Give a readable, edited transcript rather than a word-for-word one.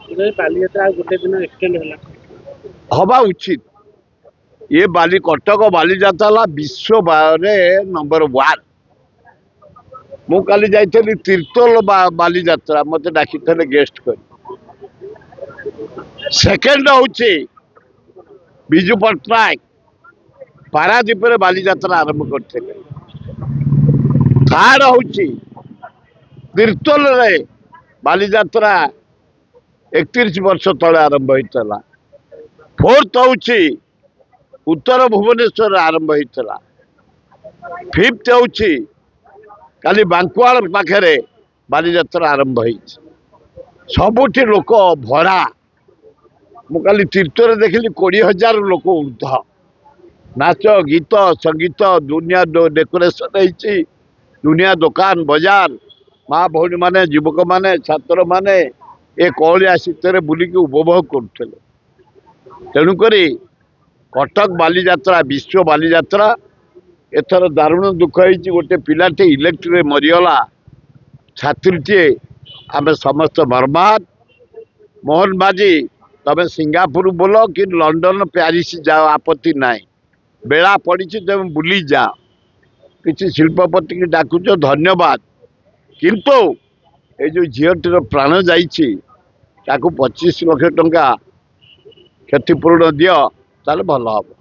बालीयात्रा गोटे दिन एक्सटेंड होला हवा उचित ये बाली कटक बालीजात्रा विश्व नंबर 1 मु काली जाइली तीर्तोल बालीजात्रा मत डाकी गेस्ट कर सेकेंड हूँ विजु पट्टनायक पारादीप बालीजात्रा आरंभ करते थर्ड हूँ तीर्तोल बालीजात्रा 31 वर्ष तले आरंभ होता फोर्थ हूँ उत्तर भुवनेश्वर आरंभ होता फिफ्थ हूँ काली बांकुआल पाखे बालीजात्रा आरंभ हो सबुठी लोक भरा मु काली तीर्थरे देखिली 20,000 लोक ऊर्ध नाच गीत संगीत दुनिया डेकोरेशन होती दुनिया दुकान बाजार माँ भौणी माने युवक माने छात्र माने ए कलिया शीतर बुलिकी उपभोग करुले तेणुक कटक बालीजात्रा विश्व बालीजात्रा एथर दारुण दुख होती गोटे पिलाटे इलेक्ट्री मरीगला छात्रीटे आम समस्त बर्बाद मोहन बाजी तमें सिंगापुर बोल कि लंडन प्यारिस जाओ आपत्ति नाई बेला पड़ी तुम बुली जाओ किसी शिल्पपति की डाकुच धन्यवाद किंतु ये जो झीटर प्राण जाइए 25 लाख टंका क्षतिपूरण दियो ताले भल हम।